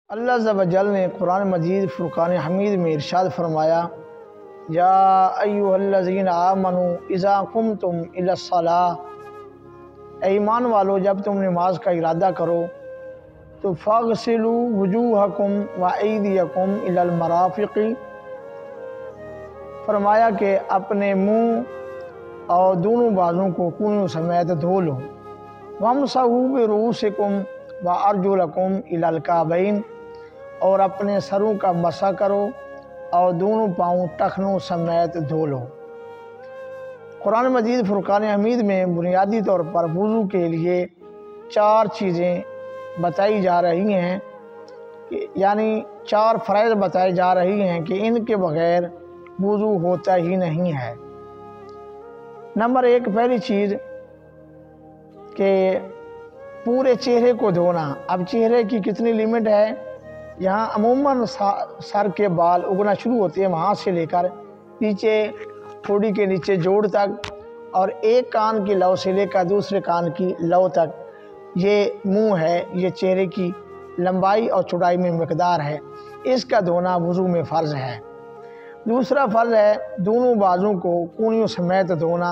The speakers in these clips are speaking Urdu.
اللہ عز و جل نے قرآن مجید فرقان حمید میں ارشاد فرمایا، یا ایھا الذین آمنوا اذا قمتم الی الصلاۃ، اے ایمان والو جب تم نماز کا ارادہ کرو تو فاغسلوا وجوہکم وایدیکم الی المرافق، فرمایا کہ اپنے منہ اور دونوں بازوں کو کونیوں سمیت دھو لو، وامسحوا برؤوسکم وارجلکم الی الکعبین، اور اپنے سروں کا مسح کرو اور دونوں پاؤں ٹخنوں سمیت دھو لو۔ قرآن مجید فرقان حمید میں بنیادی طور پر وضو کے لیے 4 چیزیں بتائی جا رہی ہیں، یعنی 4 فرائض بتائی جا رہی ہیں کہ ان کے بغیر وضو ہوتا ہی نہیں ہے۔ نمبر 1 پہلی چیز کہ پورے چہرے کو دھونا۔ اب چہرے کی کتنی لیمٹ ہے؟ یہاں عموماً سر کے بال اگنا شروع ہوتے ہیں وہاں سے لے کر نیچے ٹھوڑی کے نیچے جوڑ تک، اور ایک کان کی لو سے لے کر دوسرے کان کی لو تک، یہ منہ ہے، یہ چہرے کی لمبائی اور چوڑائی میں مقدار ہے، اس کا دھونا وضو میں فرض ہے۔ دوسرا فرض ہے دونوں بازوں کو کونیوں سمیت دھونا۔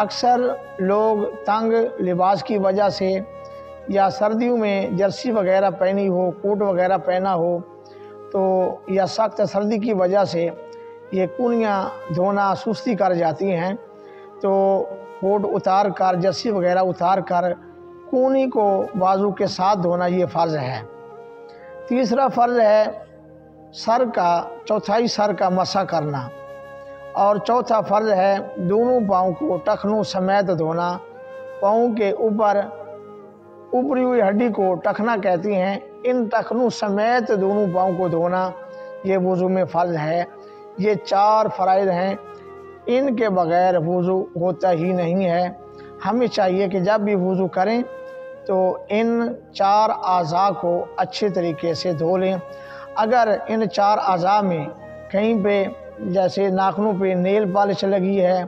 اکثر لوگ تنگ لباس کی وجہ سے یا سردیوں میں جرسی وغیرہ پہنی ہو، کوٹ وغیرہ پہنا ہو تو یا سخت سردی کی وجہ سے یہ کونیاں دھونا سستی کر جاتی ہیں، تو کوٹ اتار کر جرسی وغیرہ اتار کر کونی کو بازو کے ساتھ دھونا یہ فرض ہے۔ تیسرا فرض ہے سر کا چوتھائی سر کا مسح کرنا، اور چوتھا فرض ہے دونوں پاؤں کو ٹخنوں سمیت دھونا۔ پاؤں کے اوپری ہوئی ہڈی کو ٹخنا کہتی ہیں، ان ٹخنوں سمیت دونوں پاؤں کو دھونا یہ وضو میں فرض ہے۔ یہ 4 فرائض ہیں، ان کے بغیر وضو ہوتا ہی نہیں ہے۔ ہمیں چاہیے کہ جب بھی وضو کریں تو ان 4 اعضاء کو اچھے طریقے سے دھو لیں۔ اگر ان 4 اعضاء میں کہیں پہ جیسے ناخنوں پہ نیل پالش لگی ہے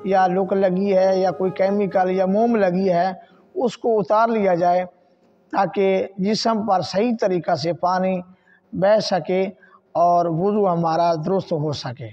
یا لک لگی ہے یا کوئی کیمیکل یا موم لگی ہے، اس کو اتار لیا جائے تاکہ جسم پر صحیح طریقہ سے پانی بہہ سکے اور وضو ہمارا درست ہو سکے۔